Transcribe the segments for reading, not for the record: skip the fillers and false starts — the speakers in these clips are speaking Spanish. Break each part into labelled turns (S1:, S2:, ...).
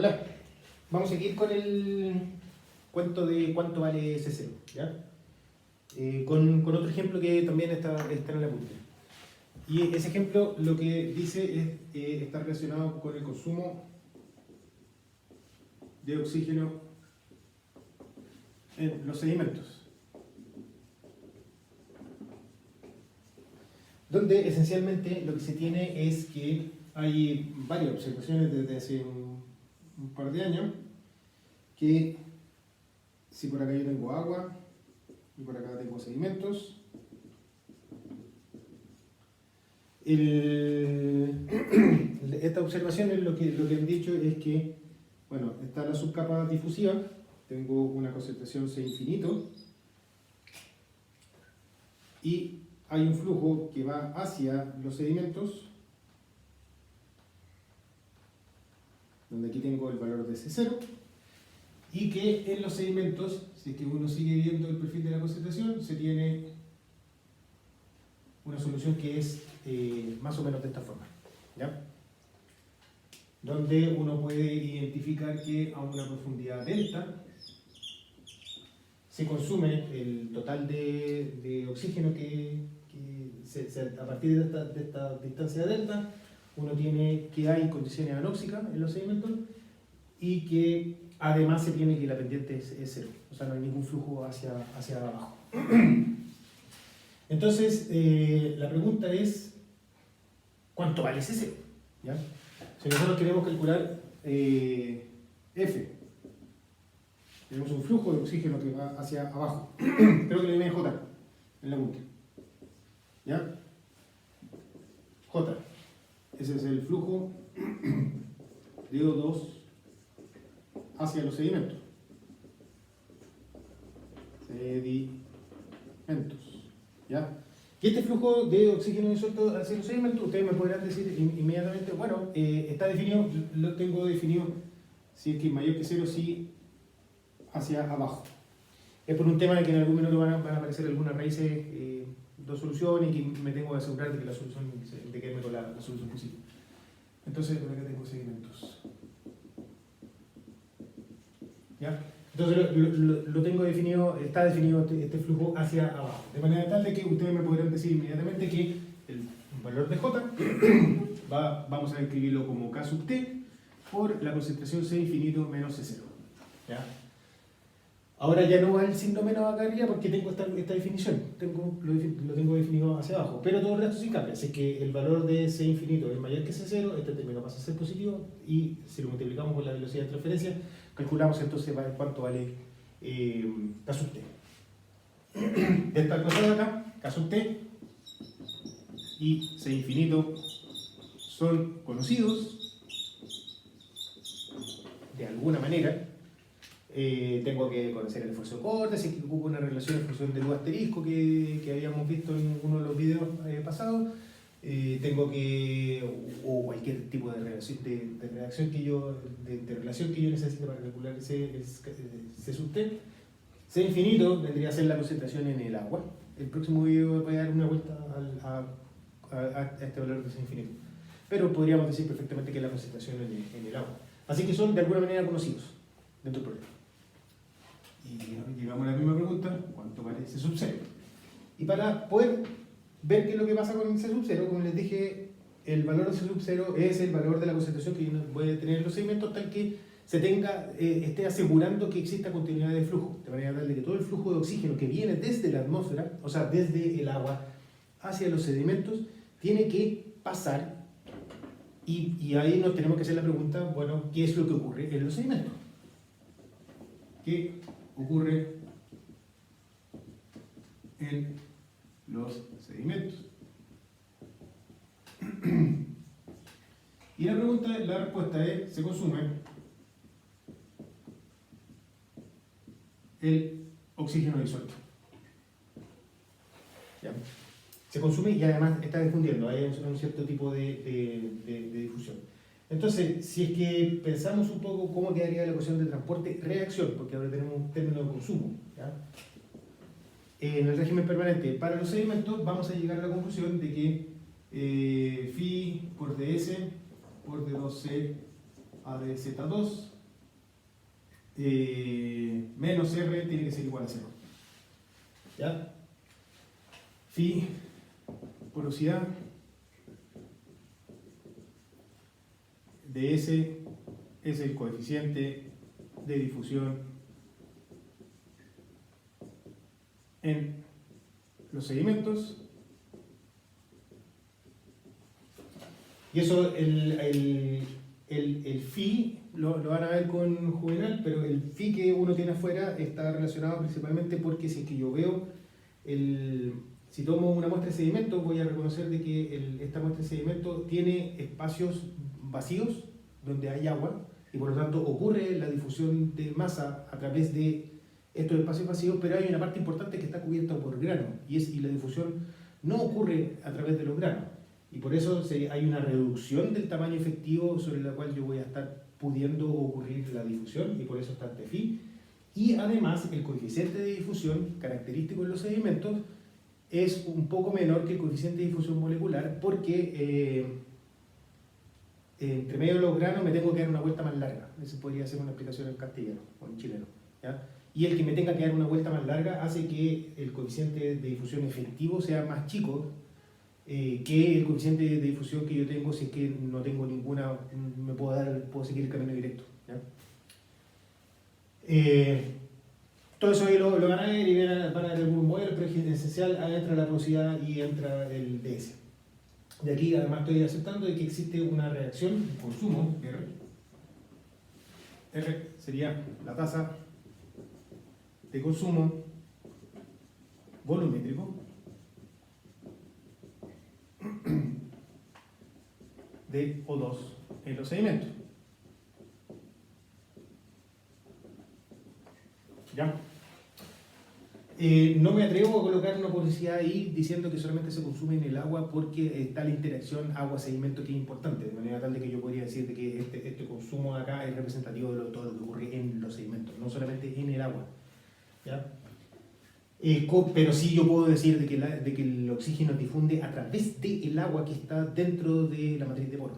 S1: Hola, vamos a seguir con el cuento de cuánto vale C0, ¿ya? Con otro ejemplo que también está en la punta. Y ese ejemplo lo que dice es está relacionado con el consumo de oxígeno en los sedimentos, donde esencialmente lo que se tiene es que hay varias observaciones desde hace un par de años, que si por acá yo tengo agua y por acá tengo sedimentos, esta observación es lo que han dicho es que, bueno, está la subcapa difusiva, tengo una concentración C infinito y hay un flujo que va hacia los sedimentos, donde aquí tengo el valor de C0, y que en los sedimentos, si es que uno sigue viendo el perfil de la concentración, se tiene una solución que es más o menos de esta forma, ¿ya? Donde uno puede identificar que a una profundidad delta se consume el total de oxígeno a partir de esta distancia delta, uno tiene que hay condiciones anóxicas en los sedimentos y que además se tiene que la pendiente es cero, o sea, no hay ningún flujo hacia abajo. Entonces, la pregunta es, ¿cuánto vale ese cero? ¿Ya? Si nosotros queremos calcular F, tenemos un flujo de oxígeno que va hacia abajo, creo que le viene J en la punta, ¿ya? J, ese es el flujo de O2 hacia los sedimentos. ¿Ya? Y este flujo de oxígeno disuelto hacia los sedimentos, ustedes me podrán decir inmediatamente, bueno, está definido, lo tengo definido, si es que es mayor que cero, sí, hacia abajo. Es por un tema de que en algún minuto van a aparecer algunas raíces, dos soluciones, y que me tengo que asegurar de que la solución, de quedarme con la solución posible. Entonces, por acá tengo sedimentos. ¿Ya? Entonces lo tengo definido, está definido este flujo hacia abajo. De manera tal de que ustedes me podrán decir inmediatamente que el valor de J vamos a escribirlo como K sub T por la concentración C infinito menos C0. ¿Ya? Ahora ya no va el signo menos acá arriba porque tengo esta definición, lo tengo definido hacia abajo, pero todo el resto sí cambia. Así que el valor de C infinito es mayor que C0, este término pasa a ser positivo y si lo multiplicamos por la velocidad de transferencia, calculamos entonces cuánto vale K sub T. De esta cosa de acá, K sub T y C infinito son conocidos de alguna manera. Tengo que conocer el esfuerzo de corte, si ocupo una relación en función del U asterisco que habíamos visto en uno de los videos pasados. Tengo que, o cualquier tipo de relación, de relación que yo necesite para calcular C sub T. C infinito vendría a ser la concentración en el agua. El próximo video voy a dar una vuelta a este valor de C infinito. Pero podríamos decir perfectamente que es la concentración en el agua. Así que son de alguna manera conocidos dentro del problema. Y llegamos a la misma pregunta, ¿cuánto vale C sub 0? Y para poder ver qué es lo que pasa con C sub 0, como les dije, el valor de C sub 0 es el valor de la concentración que voy a tener en los sedimentos tal que se tenga, esté asegurando que exista continuidad de flujo, de manera tal de que todo el flujo de oxígeno que viene desde la atmósfera, o sea, desde el agua hacia los sedimentos, tiene que pasar y ahí nos tenemos que hacer la pregunta, bueno, ¿qué es lo que ocurre en los sedimentos? ¿Qué ocurre en los sedimentos? Y la respuesta es, se consume el oxígeno disuelto. ¿Ya? Se consume y además está difundiendo, hay un cierto tipo de difusión. Entonces, si es que pensamos un poco cómo quedaría la ecuación de transporte-reacción, porque ahora tenemos un término de consumo, ¿ya? En el régimen permanente para los sedimentos vamos a llegar a la conclusión de que phi por ds por d2c a dz2 menos R tiene que ser igual a 0. ¿Ya? Phi, porosidad de S es el coeficiente de difusión en los sedimentos. Y eso, el phi, lo van a ver con Juvenal, pero el phi que uno tiene afuera está relacionado principalmente porque si es que yo veo, si tomo una muestra de sedimento, voy a reconocer de que esta muestra de sedimento tiene espacios vacíos donde hay agua y por lo tanto ocurre la difusión de masa a través de estos espacios vacíos, pero hay una parte importante que está cubierta por grano y la difusión no ocurre a través de los granos. Y por eso hay una reducción del tamaño efectivo sobre la cual yo voy a estar pudiendo ocurrir la difusión, y por eso está este phi. Y además, el coeficiente de difusión característico en los sedimentos es un poco menor que el coeficiente de difusión molecular, porque entre medio de los granos me tengo que dar una vuelta más larga. Esa podría ser una explicación en castellano o en chileno, ¿ya? Y el que me tenga que dar una vuelta más larga hace que el coeficiente de difusión efectivo sea más chico que el coeficiente de difusión que yo tengo si es que no tengo ninguna, puedo seguir el camino directo, ¿ya? Todo eso ahí lo van a ver y van a ver algún modelo, pero en esencial entra la porosidad y entra el DS. De aquí además estoy aceptando de que existe una reacción de consumo, R. R sería la tasa de consumo volumétrico de O2 en los sedimentos. ¿Ya? No me atrevo a colocar una porosidad ahí diciendo que solamente se consume en el agua porque está la interacción agua-sedimento que es importante, de manera tal de que yo podría decir de que este consumo de acá es representativo de todo lo que ocurre en los sedimentos, no solamente en el agua, ¿ya? Pero sí yo puedo decir de que el oxígeno difunde a través del agua que está dentro de la matriz de poro,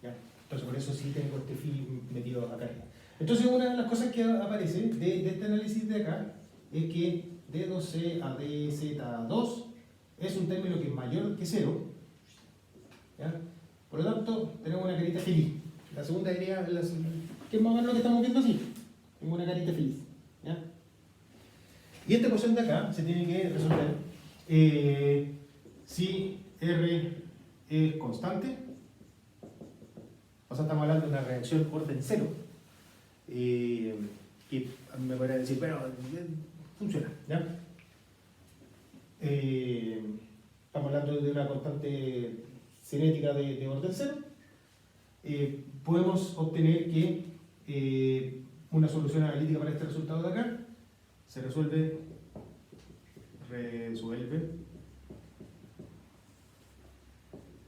S1: ¿ya? Entonces por eso sí tengo este phi metido acá. Entonces una de las cosas que aparece de este análisis de acá es que D2C a DZ2 es un término que es mayor que 0, ¿ya? Por lo tanto tenemos una carita feliz. La segunda idea, que es más o menos lo que estamos viendo así, tengo una carita feliz, ¿ya? Y esta ecuación de acá se tiene que resolver si R es constante, o sea, estamos hablando de una reacción orden 0, que me podría decir, pero funciona, ¿ya? Estamos hablando de una constante cinética de orden 0. Podemos obtener que una solución analítica para este resultado de acá se resuelve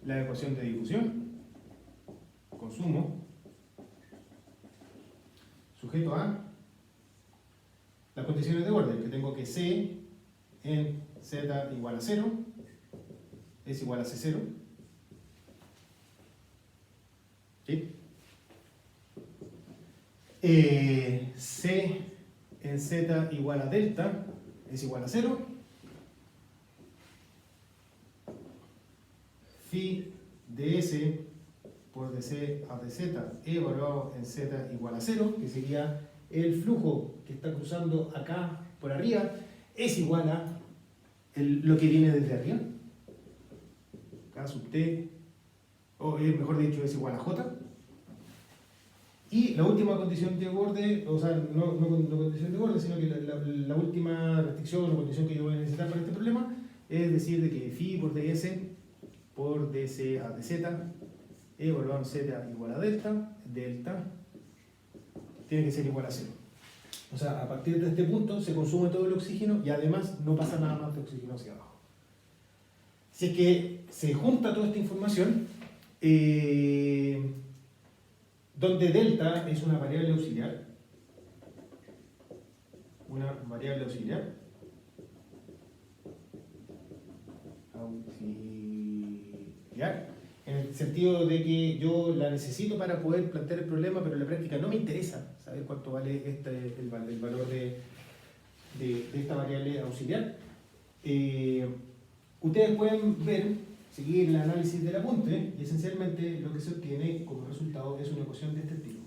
S1: la ecuación de difusión, consumo, sujeto a las condiciones de orden, que tengo que C en Z igual a 0 es igual a C0, ¿sí? C en Z igual a delta es igual a 0. Phi de S por dC a dz evaluado en Z igual a 0, que sería el flujo que está cruzando acá por arriba, es igual a lo que viene desde arriba. K sub T, o mejor dicho, es igual a J. Y la última condición de borde, o sea, no condición de borde, sino que la última restricción o condición que yo voy a necesitar para este problema es decir de que phi por ds por dc a dz evaluado en z igual a delta tiene que ser igual a 0. O sea, a partir de este punto se consume todo el oxígeno y además no pasa nada más de oxígeno hacia abajo. Si es que se junta toda esta información, donde delta es una variable auxiliar, en el sentido de que yo la necesito para poder plantear el problema, pero en la práctica no me interesa saber cuánto vale el valor de esta variable auxiliar. Ustedes pueden ver, seguir el análisis del apunte, y esencialmente lo que se obtiene como resultado es una ecuación de este tipo.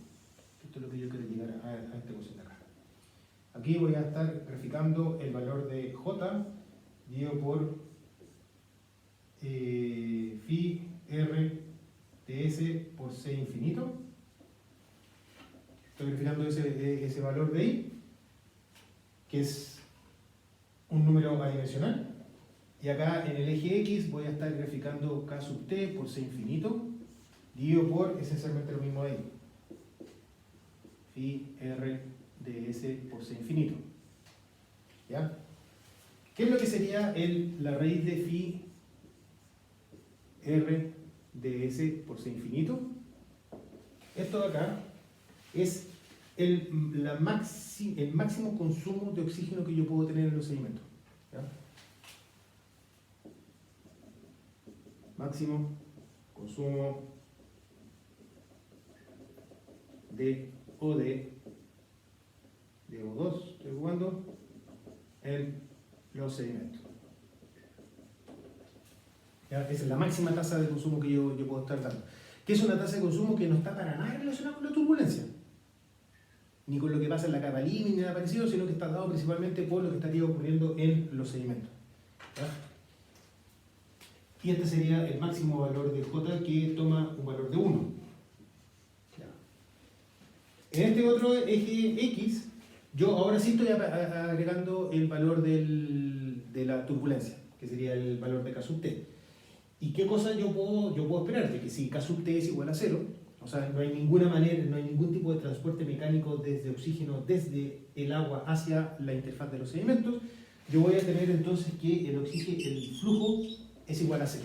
S1: Esto es lo que yo quiero llegar a esta ecuación de acá. Aquí voy a estar graficando el valor de J dividido por phi r ds por c infinito. Estoy graficando ese valor de ahí, que es un número adimensional. Y acá en el eje X voy a estar graficando k sub t por c infinito, dividido por esencialmente lo mismo de ahí. Phi r ds por c infinito. ¿Ya? ¿Qué es lo que sería la raíz de phi r ds por c infinito? Esto de acá es el máximo consumo de oxígeno que yo puedo tener en los sedimentos. ¿Ya? Máximo consumo de OD, de O2, estoy jugando, en los sedimentos. ¿Ya? Esa es la máxima tasa de consumo que yo puedo estar dando. Que es una tasa de consumo que no está para nada relacionada con la turbulencia, ni con lo que pasa en la capa límite, ni nada parecido, sino que está dado principalmente por lo que estaría ocurriendo en los sedimentos. ¿Ya? Y este sería el máximo valor de J, que toma un valor de 1. ¿Ya? En este otro eje X, yo ahora sí estoy agregando el valor de la turbulencia, que sería el valor de K sub T. ¿Y qué cosa yo puedo esperar? De que si K sub T es igual a 0, o sea, no hay ninguna manera, no hay ningún tipo de transporte mecánico desde oxígeno, desde el agua hacia la interfaz de los sedimentos, yo voy a tener entonces que el flujo es igual a 0.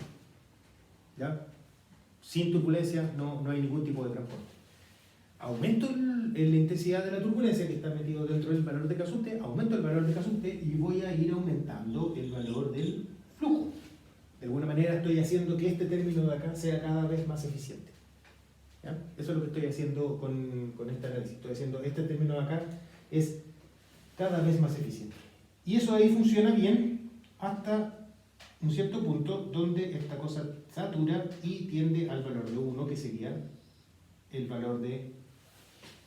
S1: ¿Ya? Sin turbulencia no hay ningún tipo de transporte. Aumento la intensidad de la turbulencia que está metido dentro del valor de K sub T, aumento el valor de K sub T y voy a ir aumentando el valor del flujo. De alguna manera estoy haciendo que este término de acá sea cada vez más eficiente. ¿Ya? Eso es lo que estoy haciendo con este análisis. Estoy haciendo este término de acá es cada vez más eficiente. Y eso ahí funciona bien hasta un cierto punto donde esta cosa satura y tiende al valor de 1, que sería el valor de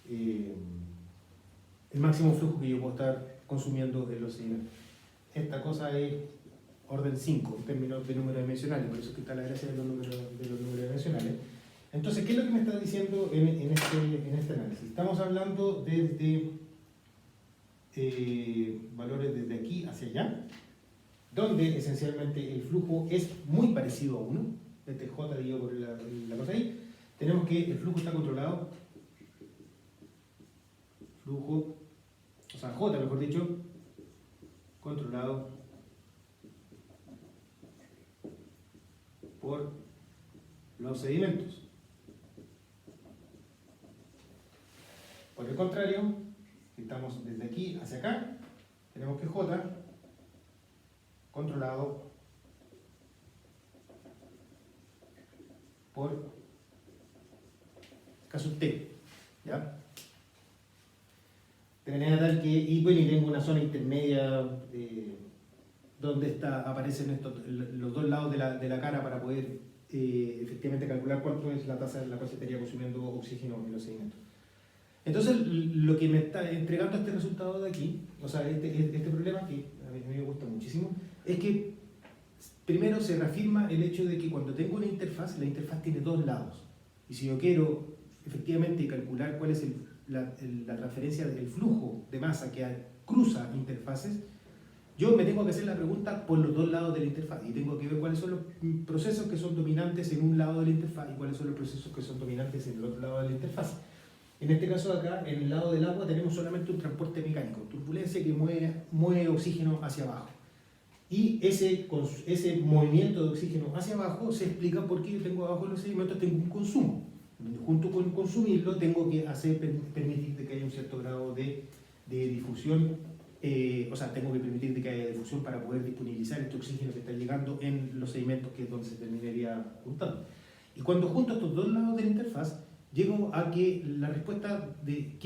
S1: el máximo flujo que yo puedo estar consumiendo en los sedimentos. Esta cosa es orden 5 en términos de números dimensionales, por eso es que está la gracia de los números dimensionales. Entonces, ¿qué es lo que me está diciendo en este análisis? Estamos hablando desde valores desde aquí hacia allá, donde esencialmente el flujo es muy parecido a 1, este J dividido por la cosa ahí. Tenemos que el flujo está controlado, J mejor dicho, controlado por los sedimentos. Por el contrario, si estamos desde aquí hacia acá, tenemos que J controlado por K sub T. ¿Ya? De manera tal que, y tengo una zona intermedia donde aparecen los dos lados de la cara para poder efectivamente calcular cuánto es la tasa en la cual se estaría consumiendo oxígeno en los sedimentos. Entonces, lo que me está entregando este resultado de aquí, o sea, este problema que a mí me gusta muchísimo, es que primero se reafirma el hecho de que cuando tengo una interfaz, la interfaz tiene dos lados. Y si yo quiero efectivamente calcular cuál es la transferencia del flujo de masa que cruza interfaces, yo me tengo que hacer la pregunta por los dos lados de la interfaz y tengo que ver cuáles son los procesos que son dominantes en un lado de la interfaz y cuáles son los procesos que son dominantes en el otro lado de la interfaz. En este caso de acá, en el lado del agua, tenemos solamente un transporte mecánico, turbulencia que mueve oxígeno hacia abajo. Y ese movimiento de oxígeno hacia abajo se explica porque yo tengo abajo en los sedimentos tengo un consumo. Junto con consumirlo tengo que permitir que haya un cierto grado de difusión, o sea, tengo que permitir que haya difusión para poder disponibilizar este oxígeno que está llegando en los sedimentos, que es donde se terminaría juntando. Y cuando junto estos dos lados de la interfaz, llego a que la respuesta de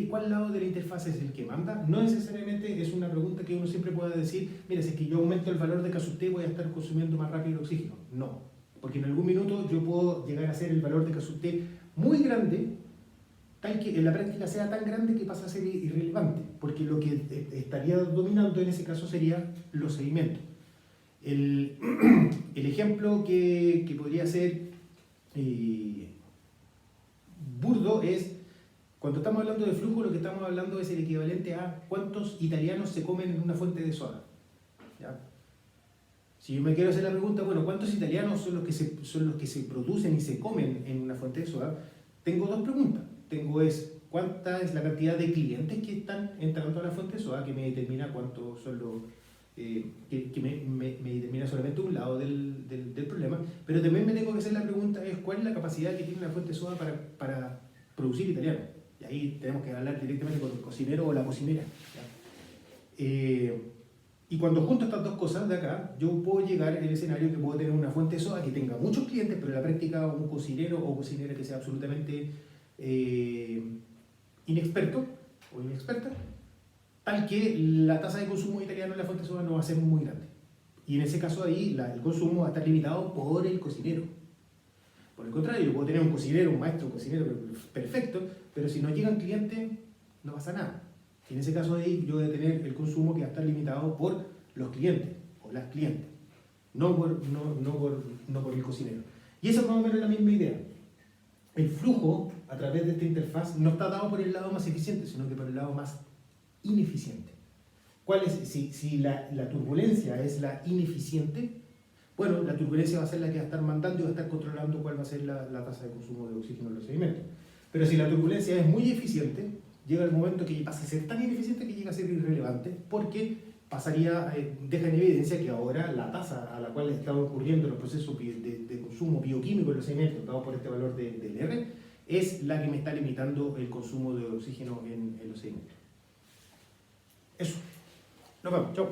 S1: cuál lado de la interfaz es el que manda, no necesariamente es una pregunta que uno siempre pueda decir, mira, si es que yo aumento el valor de K-T voy a estar consumiendo más rápido el oxígeno. No, porque en algún minuto yo puedo llegar a hacer el valor de K-T muy grande, tal que en la práctica sea tan grande que pasa a ser irrelevante, porque lo que estaría dominando en ese caso sería los sedimentos. El ejemplo que podría ser burdo es, cuando estamos hablando de flujo, lo que estamos hablando es el equivalente a cuántos italianos se comen en una fuente de soda. ¿Ya? Si yo me quiero hacer la pregunta, bueno, ¿cuántos italianos son los que se producen y se comen en una fuente de soda? Tengo dos preguntas. ¿Cuánta es la cantidad de clientes que están entrando a la fuente de soda, que me determina cuántos son los... que me determina solamente un lado del problema, pero también me tengo que hacer la pregunta es cuál es la capacidad que tiene una fuente de soda para producir italiano. Y ahí tenemos que hablar directamente con el cocinero o la cocinera. Y cuando junto estas dos cosas de acá, yo puedo llegar en el escenario que puedo tener una fuente de soda que tenga muchos clientes, pero en la práctica un cocinero o cocinera que sea absolutamente inexperto o inexperta, tal que la tasa de consumo italiano en la fuente de soda no va a ser muy grande. Y en ese caso ahí el consumo va a estar limitado por el cocinero. Por el contrario, yo puedo tener un cocinero, un maestro, un cocinero perfecto, pero si no llegan clientes, no pasa nada. Y en ese caso ahí yo voy a tener el consumo que va a estar limitado por los clientes o las clientes, no por el cocinero. Y esa es más o menos la misma idea. El flujo a través de esta interfaz no está dado por el lado más eficiente, sino que por el lado más ineficiente. Si la turbulencia es la ineficiente, bueno, la turbulencia va a ser la que va a estar mandando y va a estar controlando cuál va a ser la tasa de consumo de oxígeno en los sedimentos. Pero si la turbulencia es muy eficiente, llega el momento que pasa a ser tan ineficiente que llega a ser irrelevante, porque deja en evidencia que ahora la tasa a la cual está ocurriendo los procesos de consumo bioquímico en los sedimentos, dado por este valor del R, es la que me está limitando el consumo de oxígeno en los sedimentos. Eso. Nos vemos. Chao.